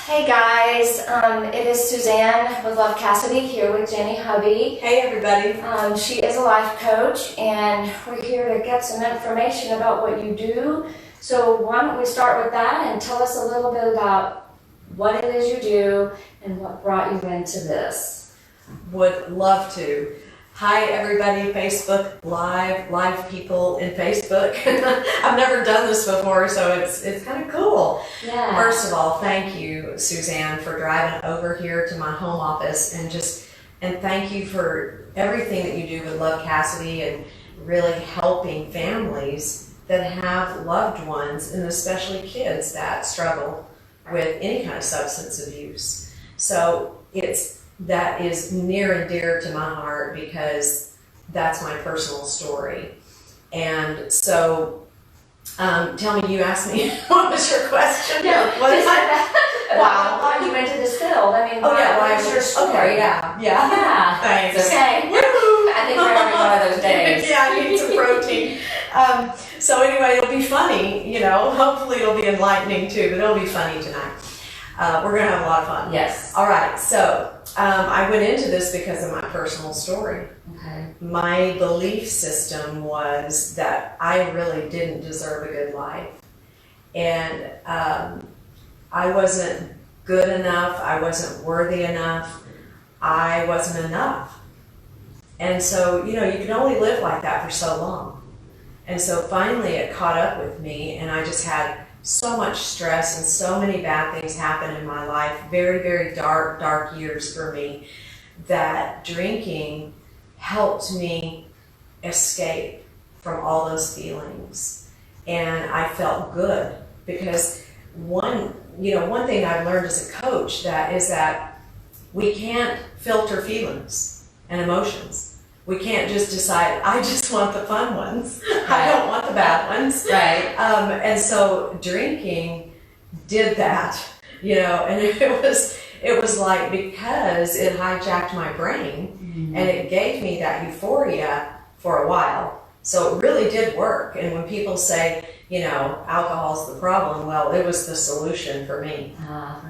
Hey guys, it is Suzanne with Love Cassidy here with Jenni, Hubby. Hey everybody. She is a life coach and we're here to get some information about what you do. So why don't we start with that and tell us a little bit about what it is you do and what brought you into this. Would love to. Hi everybody, Facebook live people in Facebook. I've never done this before, so it's kind of cool. Yeah. First of all, thank you, Suzanne, for driving over here to my home office and thank you for everything that you do with Love Cassidy and really helping families that have loved ones and especially kids that struggle with any kind of substance abuse. So that is near and dear to my heart because that's my personal story. And so, tell me, you asked me, what was your question? No, what is wow, why you went to this field? I mean, why was your story? Okay, yeah. Yeah. Thanks. Okay. Woo! I think we're having one of those days. Yeah, I need some protein. So anyway, it'll be funny, hopefully it'll be enlightening too, but it'll be funny tonight. We're gonna have a lot of fun. Yes. All right, so I went into this because of my personal story. Okay. My belief system was that I really didn't deserve a good life. And I wasn't good enough, I wasn't worthy enough, I wasn't enough. And so, you can only live like that for so long. And so finally it caught up with me and I just had so much stress and so many bad things happen in my life, very, very dark years for me, that drinking helped me escape from all those feelings. And I felt good because one thing I've learned as a coach is that we can't filter feelings and emotions. We can't just decide, I just want the fun ones. Right. I don't want the bad ones. Right. And so drinking did that, and it was like, because it hijacked my brain and it gave me that euphoria for a while. So it really did work. And when people say, alcohol's the problem, well, it was the solution for me.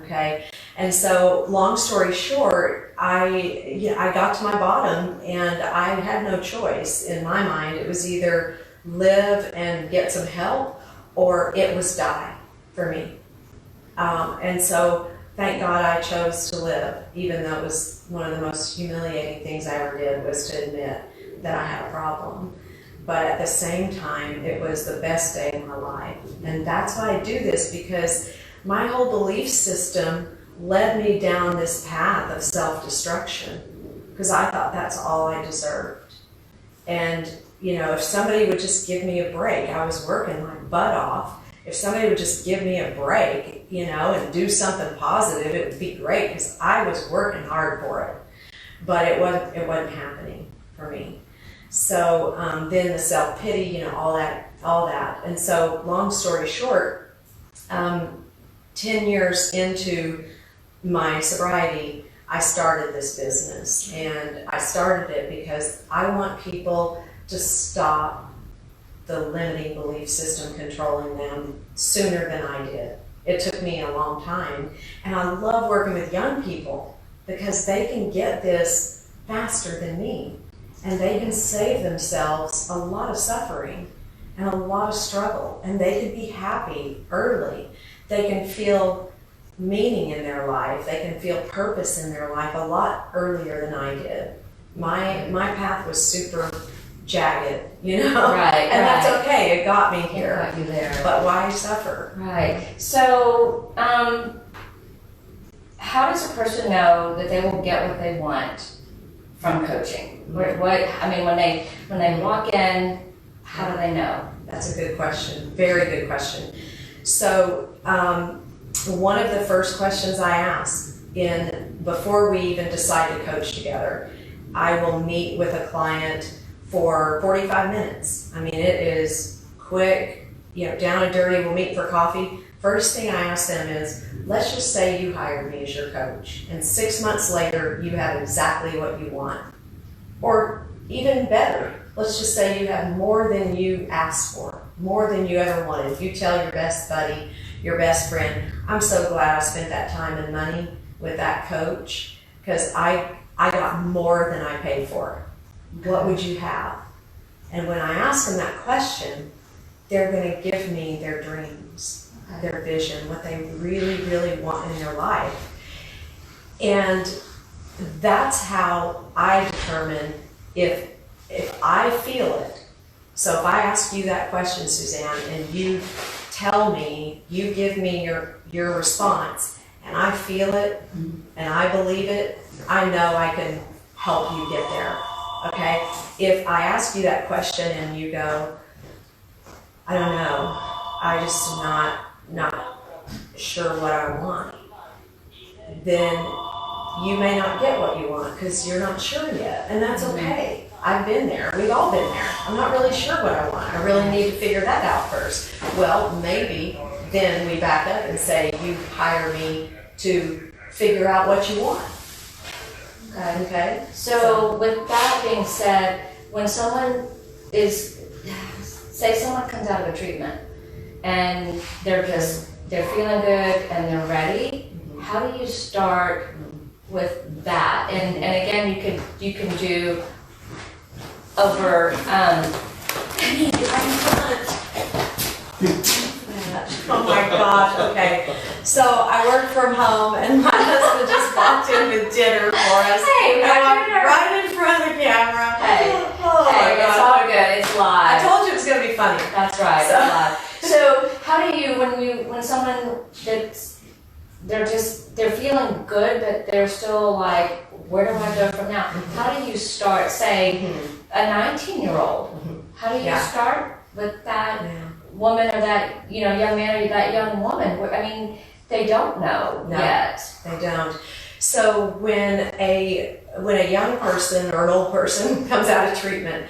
Okay. And so long story short, I got to my bottom and I had no choice in my mind. It was either live and get some help or it was die for me. And so thank God I chose to live, even though it was one of the most humiliating things I ever did was to admit that I had a problem. But at the same time, it was the best day of my life. And that's why I do this, because my whole belief system led me down this path of self-destruction, because I thought that's all I deserved. And, if somebody would just give me a break, I was working my butt off. If somebody would just give me a break, and do something positive, it would be great, because I was working hard for it. But it wasn't happening for me. So then the self-pity, all that. And so long story short, 10 years into my sobriety, I started this business. And I started it because I want people to stop the limiting belief system controlling them sooner than I did. It took me a long time. And I love working with young people because they can get this faster than me. And they can save themselves a lot of suffering and a lot of struggle. And they can be happy early. They can feel meaning in their life. They can feel purpose in their life a lot earlier than I did. My path was super jagged, Right. And that's okay. It got me here. It got you there. But why suffer? Right. So, how does a person know that they will get what they want from coaching? When they walk in, how do they know? That's a good question. Very good question. So, one of the first questions I ask before we even decide to coach together, I will meet with a client for 45 minutes. I mean, it is quick, down and dirty. We'll meet for coffee. First thing I ask them is, let's just say you hired me as your coach, and 6 months later, you have exactly what you want. Or even better, let's just say you have more than you asked for, more than you ever wanted. You tell your best buddy, your best friend. I'm so glad I spent that time and money with that coach, because I got more than I paid for. What would you have? And when I ask them that question, they're going to give me their dreams, their vision, what they really, really want in their life. And that's how I determine if I feel it. So if I ask you that question, Suzanne, and you tell me, you give me your response, and I feel it, and I believe it, I know I can help you get there, okay? If I ask you that question and you go, I don't know, I just not sure what I want, then you may not get what you want because you're not sure yet, and that's okay. I've been there. We've all been there. I'm not really sure what I want. I really need to figure that out first. Well, maybe then we back up and say, you hire me to figure out what you want. Okay? So with that being said, when someone say someone comes out of a treatment and they're feeling good and they're ready, how do you start with that? And again, you can do over oh my gosh, okay. So I work from home and my husband just walked in with dinner for us. Hey, right in front of the camera. Hey, it's all good, it's live. I told you it was gonna be funny. That's right, it's live. So how do you, when someone they're feeling good, but they're still like, where do I go from now? How do you start, say, a 19-year-old? How do you start with that woman or that young man or that young woman? I mean, they don't know yet. They don't. So when a young person or an old person comes out of treatment,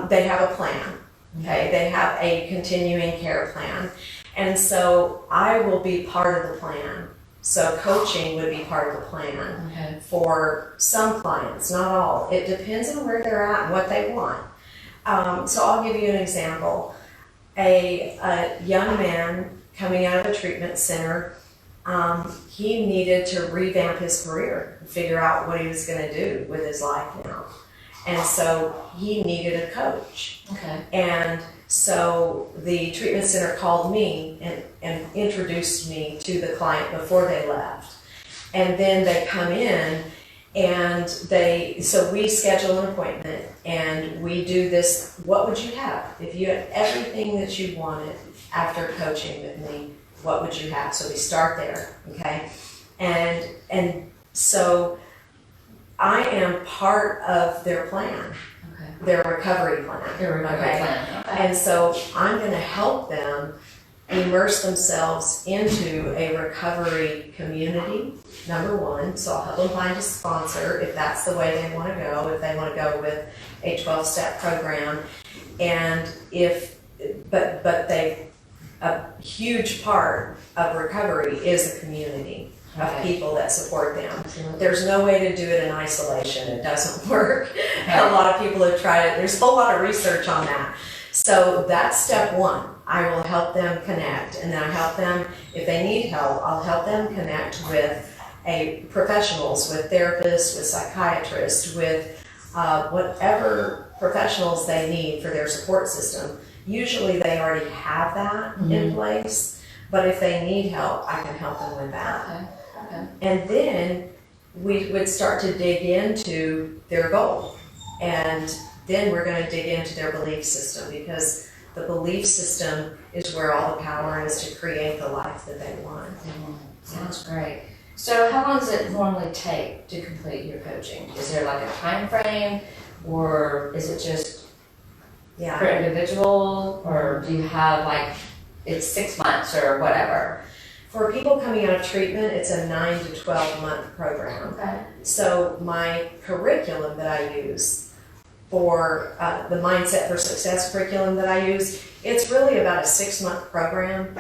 they have a plan. Okay, they have a continuing care plan. And so I will be part of the plan. So coaching would be part of the plan for some clients, not all. It depends on where they're at and what they want. So I'll give you an example. A young man coming out of a treatment center, he needed to revamp his career, figure out what he was going to do with his life now. And so he needed a coach. Okay. And so the treatment center called me and introduced me to the client before they left. And then they come in and so we schedule an appointment and we do this, what would you have? If you had everything that you wanted after coaching with me, what would you have? So we start there, okay? And so I am part of their plan. Their recovery plan. And so I'm going to help them immerse themselves into a recovery community, number one. So I'll help them find a sponsor if that's the way they want to go, if they want to go with a 12-step program. And a huge part of recovery is a community of people that support them. Absolutely. There's no way to do it in isolation. It doesn't work. A lot of people have tried it. There's a whole lot of research on that. So that's step one. I will help them connect, and then I help them, if they need help, I'll help them connect with professionals, with therapists, with psychiatrists, with whatever professionals they need for their support system. Usually they already have that in place, but if they need help, I can help them with that. Okay. And then we would start to dig into their goal. And then we're going to dig into their belief system, because the belief system is where all the power is to create the life that they want. Sounds great. So how long does it normally take to complete your coaching? Is there like a time frame, or is it just per individual, or do you have like it's 6 months or whatever? For people coming out of treatment, it's a 9 to 12 month program. Okay. So my curriculum that I use for the Mindset for Success curriculum that I use, it's really about a 6 month program.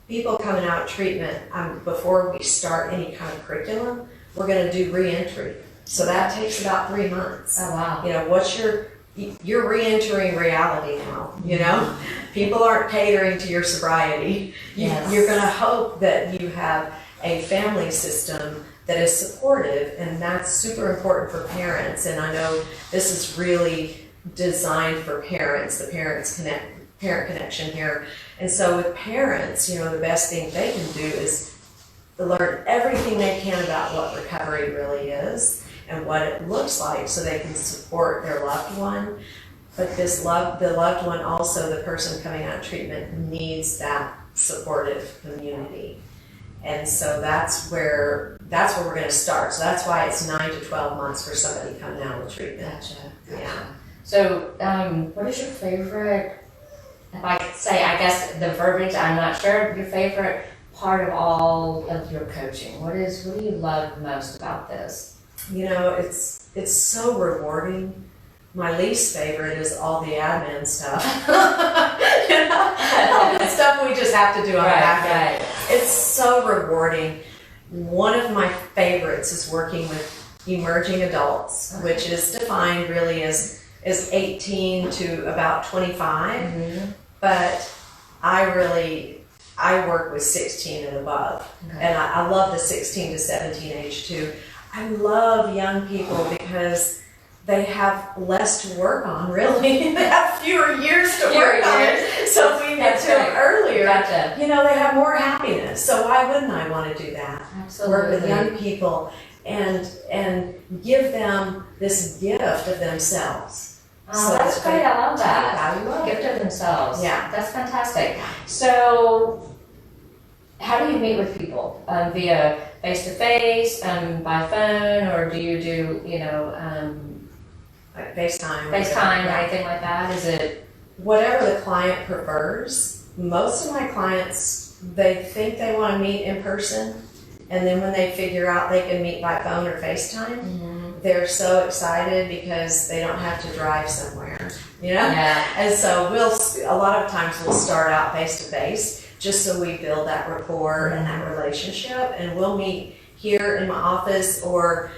People coming out of treatment, before we start any kind of curriculum, we're going to do re-entry. So that takes about 3 months. Oh wow. What's your you're re-entering reality now, you know? People aren't catering to your sobriety. Yes. You're gonna hope that you have a family system that is supportive, and that's super important for parents. And I know this is really designed for parents, the parent connection here. And so with parents, you know, the best thing they can do is learn everything they can about what recovery really is and what it looks like, so they can support their loved one. But the loved one also, the person coming out of treatment, needs that supportive community. And so that's where we're going to start. So that's why it's 9 to 12 months for somebody coming out of treatment. Gotcha. Yeah. So, what is your favorite, if I could say, I guess the verbiage, I'm not sure, your favorite part of all of your coaching? What do you love most about this? You know, it's so rewarding. My least favorite is all the admin stuff. You know, all the stuff we just have to do on the back end. Right. It's so rewarding. One of my favorites is working with emerging adults, which is defined really as 18 to about 25. Mm-hmm. But I work with 16 and above. Okay. And I love the 16 to 17 age too. I love young people because they have less to work on, really. They have fewer years to work on. So if we get to them earlier, Gotcha. you know, they have more happiness. So why wouldn't I want to do that? Absolutely. Work with young people and give them this gift of themselves. Oh, that's great. I love that. How you love Gift of themselves. Yeah. That's fantastic. So, how do you meet with people? Via face-to-face, by phone, or do you do, like FaceTime. FaceTime or anything like that? Is it? Whatever the client prefers. Most of my clients, they think they want to meet in person, and then when they figure out they can meet by phone or FaceTime, they're so excited because they don't have to drive somewhere, you know? Yeah. And so a lot of times we'll start out face-to-face just so we build that rapport and that relationship, and we'll meet here in my office or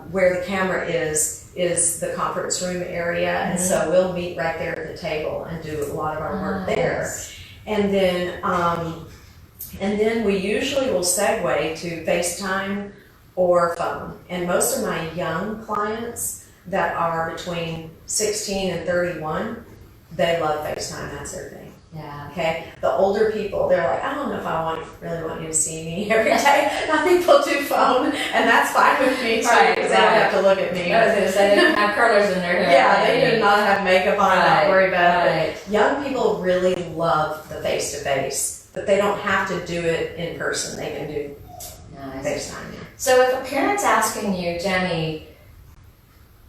where the camera is the conference room area, and so we'll meet right there at the table and do a lot of our work there. And then we usually will segue to FaceTime or phone. And most of my young clients that are between 16 and 31, they love FaceTime. That's their thing. Yeah. Okay. The older people, they're like, I don't know if I really want you to see me every day. I think they'll do phone, and that's fine with me too, because they don't have to look at me. I was going to say, they don't have curlers in their hair. Yeah, they do not have makeup on, not worry about right. it. Young people really love the face-to-face, but they don't have to do it in person. They can do FaceTime. So if a parent's asking you, Jenni,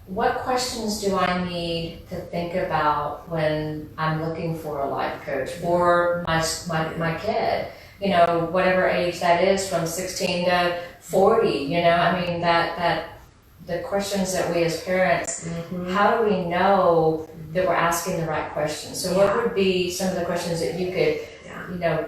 what questions do I need to think about when I'm looking for a life coach for my kid? You know, whatever age that is, from 16 to 40, you know, I mean, that the questions that we as parents, how do we know that we're asking the right questions? So what would be some of the questions that you could,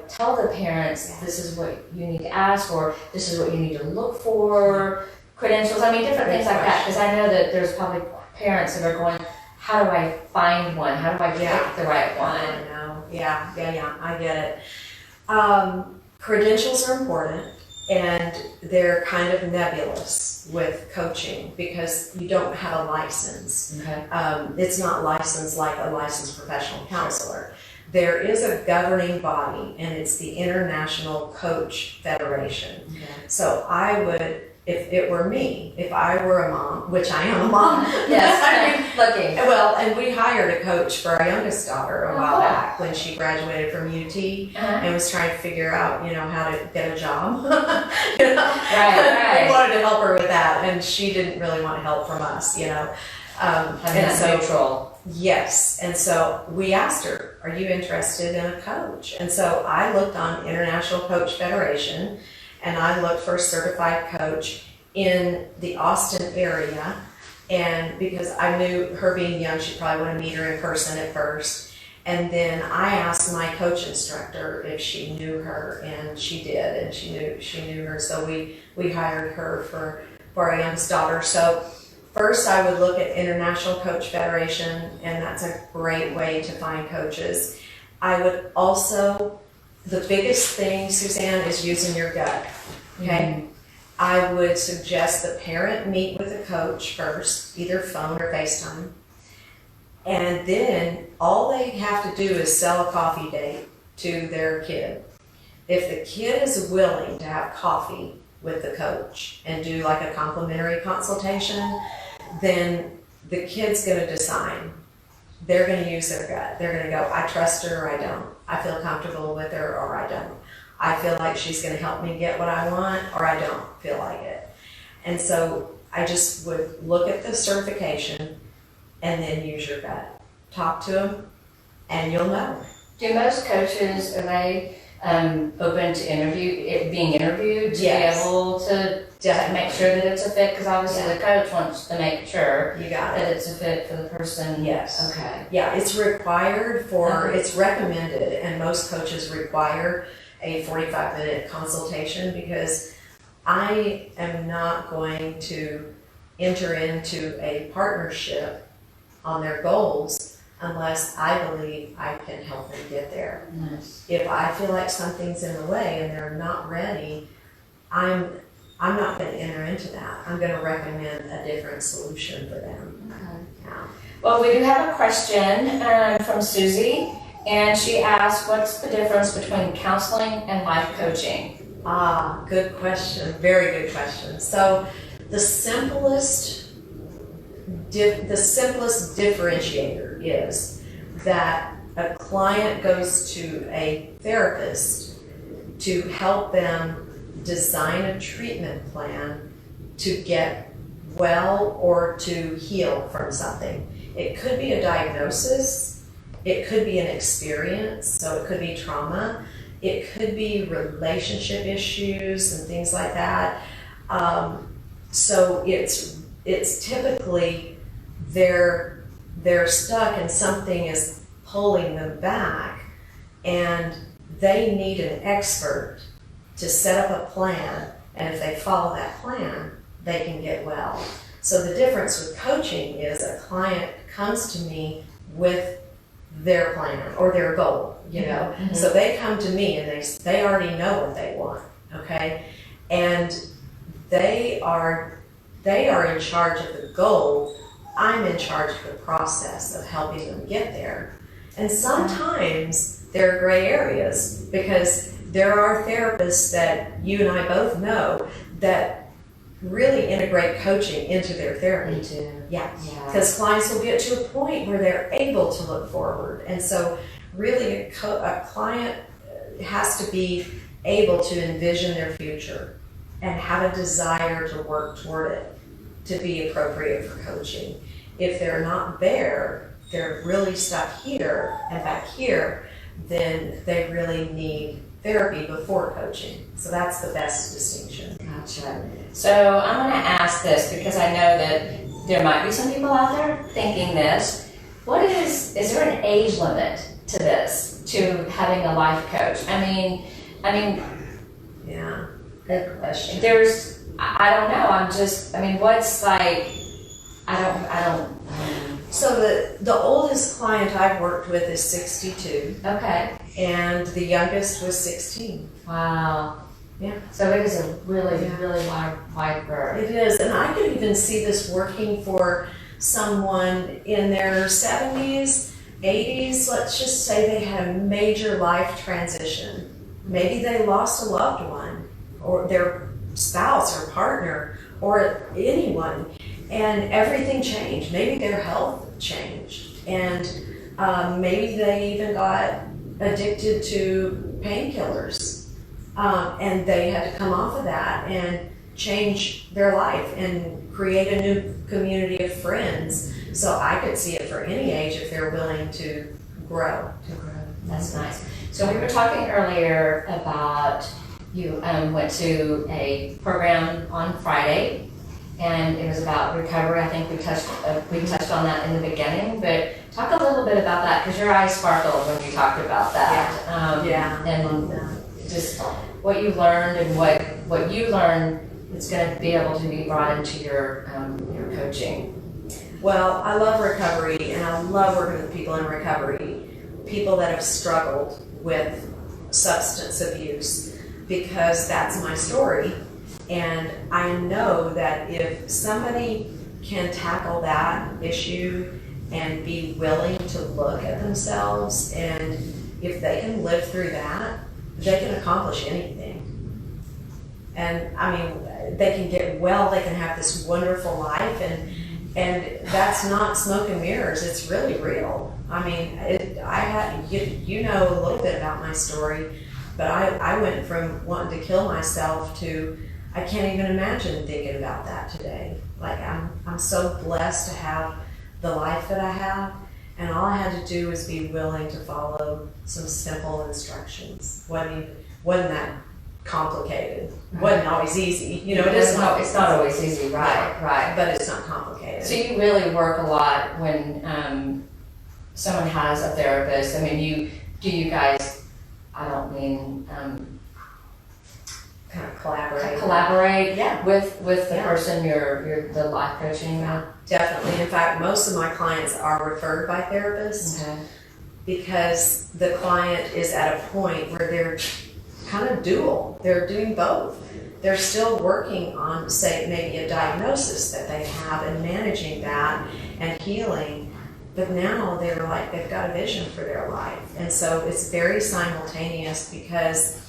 tell the parents, this is what you need to ask, or this is what you need to look for, credentials, I mean, different things like that, because I know that there's probably parents that are going, how do I find one? How do I pick the right one? I know. Yeah, I get it. Credentials are important, and they're kind of nebulous with coaching because you don't have a license. Okay. It's not licensed like a licensed professional counselor. There is a governing body, and it's the International Coach Federation. Okay. So I would, if it were me, if I were a mom, which I am a mom. Yes, looking. Well, and we hired a coach for our youngest daughter a while cool. back when she graduated from UT and was trying to figure out, how to get a job. Right. We wanted to help her with that, and she didn't really want help from us, Neutral. Yes, and so we asked her, are you interested in a coach? And so I looked on International Coach Federation, and I looked for a certified coach in the Austin area, and because I knew her being young, she'd probably want to meet her in person at first. And then I asked my coach instructor if she knew her, and she did, and she knew her. So we hired her for our youngest daughter. So First, I would look at International Coach Federation, and that's a great way to find coaches. I would also, the biggest thing, Suzanne, is using your gut, okay? I would suggest the parent meet with a coach first, either phone or FaceTime. And then all they have to do is sell a coffee date to their kid. If the kid is willing to have coffee with the coach and do like a complimentary consultation, then the kid's gonna decide. They're gonna use their gut. They're gonna go, I trust her or I don't. I feel comfortable with her or I don't. I feel like she's gonna help me get what I want or I don't feel like it. And so I just would look at the certification and then use your gut. Talk to them and you'll know. Do most coaches, are they open to being interviewed to Yes. be able to Definitely. make sure that it's a fit? Because obviously the coach wants to make sure You got that it. it's a fit for the person. Yes. Okay. Yeah, it's required for, Okay. it's recommended, and most coaches require a 45-minute consultation because I am not going to enter into a partnership on their goals unless I believe I can help them get there. Nice. If I feel like something's in the way and they're not ready, I'm not going to enter into that. I'm going to recommend a different solution for them. Okay. Yeah. Well, we do have a question from Susie, and she asked, what's the difference between counseling and life coaching? Ah, good question. Very good question. So the simplest differentiator is that a client goes to a therapist to help them design a treatment plan to get well or to heal from something. It could be a diagnosis, it could be an experience, so it could be trauma, it could be relationship issues and things like that. So it's typically they're stuck and something is pulling them back and they need an expert to set up a plan, and if they follow that plan, they can get well. So the difference with coaching is a client comes to me with their plan or their goal, you know. Mm-hmm. So they come to me and they already know what they want, okay? And they are in charge of the goal. I'm in charge of the process of helping them get there. And sometimes there are gray areas because there are therapists that you and I both know that really integrate coaching into their therapy. Me too. Yeah, because clients will get to a point where they're able to look forward. And so really a client has to be able to envision their future and have a desire to work toward it to be appropriate for coaching. If they're not there, they're really stuck here and back here, then they really need therapy before coaching. So that's the best distinction. Gotcha. So I'm going to ask this because I know that there might be some people out there thinking this. Is there an age limit to this, to having a life coach? I mean, Yeah. good question. I don't know. What's like, I don't. So the oldest client I've worked with is 62, Okay. and the youngest was 16. Wow. Yeah. So it is a really, Yeah. really wide berth. It is, and I could even see this working for someone in their 70s, 80s. Let's just say they had a major life transition. Maybe they lost a loved one, or their spouse or partner, or anyone, and everything changed. Maybe their health changed, and maybe they even got addicted to painkillers, and they had to come off of that and change their life and create a new community of friends. So I could see it for any age if they're willing to grow. That's nice. So we were talking earlier about you went to a program on Friday, and it was about recovery. I think we touched on that in the beginning, but talk a little bit about that because your eyes sparkled when you talked about that. Yeah. And just what you learned and what you learned it's going to be able to be brought into your coaching? Well, I love recovery, and I love working with people in recovery, people that have struggled with substance abuse, because that's my story. And I know that if somebody can tackle that issue and be willing to look at themselves, and if they can live through that, they can accomplish anything. And I mean, they can get well, they can have this wonderful life, and that's not smoke and mirrors, it's really real. I mean, you know a little bit about my story, but I went from wanting to kill myself to, I can't even imagine thinking about that today. Like, I'm so blessed to have the life that I have, and all I had to do was be willing to follow some simple instructions. Wasn't that complicated. Wasn't always easy. You know, it's not always easy, right. But it's not complicated. So you really work a lot when someone has a therapist. I mean, do you guys, I don't mean kind of collaborate yeah. with the person you're the life coaching with? Definitely. In fact, most of my clients are referred by therapists, because the client is at a point where they're kind of dual. They're doing both. They're still working on, say, maybe a diagnosis that they have and managing that and healing, but now they've got a vision for their life. And so it's very simultaneous, because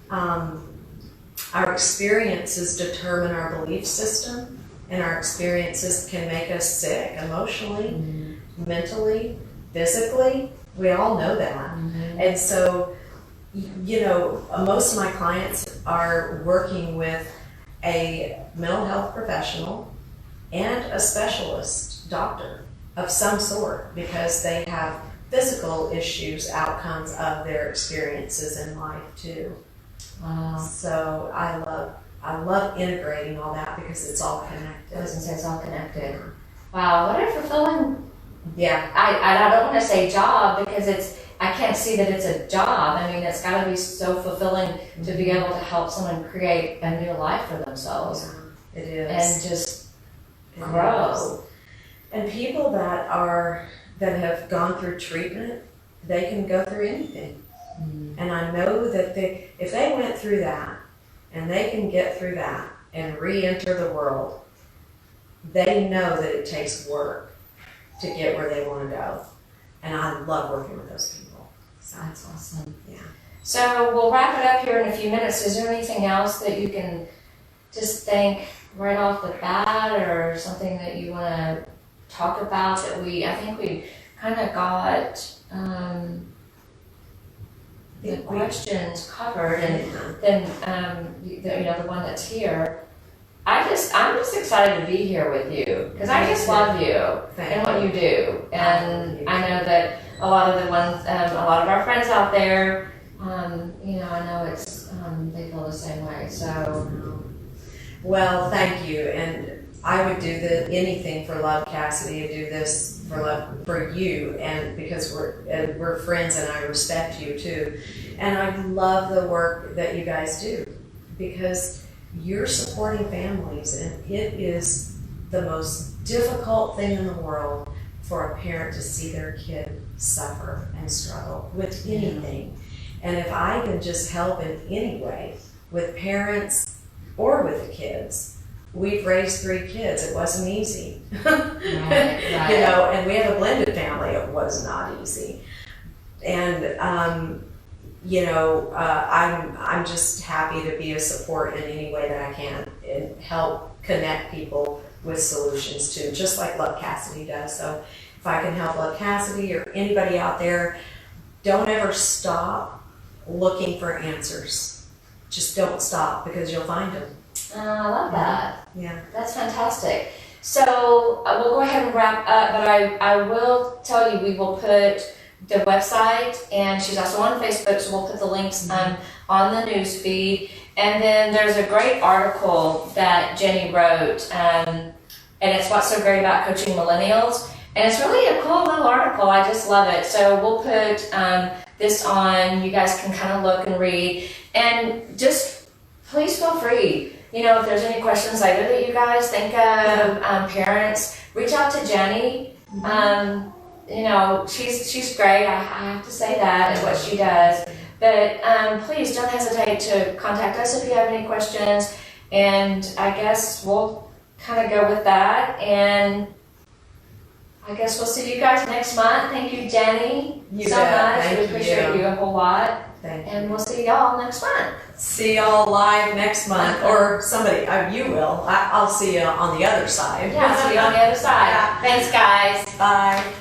our experiences determine our belief system, and our experiences can make us sick emotionally, mentally, physically. We all know that. And so, you know, most of my clients are working with a mental health professional and a specialist doctor of some sort, because they have physical issues, outcomes of their experiences in life too. Wow. So I love integrating all that, because it's all connected. I was gonna say it's all connected. Wow, what a fulfilling. Yeah. I don't want to say job, because I can't see that it's a job. I mean, it's got to be so fulfilling to be able to help someone create a new life for themselves. Yeah, it is. And just grow. And people that have gone through treatment, they can go through anything. And I know that if they went through that, and they can get through that and re-enter the world, they know that it takes work to get where they want to go. And I love working with those people. So that's awesome. Yeah. So we'll wrap it up here in a few minutes. Is there anything else that you can just think right off the bat, or something that you want to talk about that I think we kind of got the questions covered, and then the one that's here. I'm just excited to be here with you, because I just love you and what you do, and I know that a lot of our friends out there, I know it's they feel the same way. So, well, thank you, and I would do anything for Love Cassidy. To do this for you, and because we're friends, and I respect you too, and I love the work that you guys do, because you're supporting families, and it is the most difficult thing in the world for a parent to see their kid suffer and struggle with anything. And if I can just help in any way with parents or with the kids, we've raised 3 kids. It wasn't easy. Right. And we have a blended family. It was not easy. And I'm just happy to be a support in any way that I can, and help connect people with solutions too, just like Love Cassidy does. So if I can help Love Cassidy or anybody out there, don't ever stop looking for answers. Just don't stop, because you'll find them. I love that. Yeah. That's fantastic. So we'll go ahead and wrap up, but I will tell you, we will put the website, and she's also on Facebook, so we'll put the links on the news feed. And then there's a great article that Jenni wrote, and it's what's so great about coaching millennials. And it's really a cool little article. I just love it. So we'll put this on. You guys can kind of look and read, and just please feel free you know, if there's any questions later that you guys think of, parents, reach out to Jenny. You know, she's great. I have to say that is what she does. But please don't hesitate to contact us if you have any questions. And I guess we'll kind of go with that. And I guess we'll see you guys next month. Thank you, Jenny, so much. We appreciate you a whole lot. And we'll see y'all next month. See y'all live next month, or somebody, you will. I'll see you on the other side. Yeah, see you on the other side. Thanks, guys. Bye.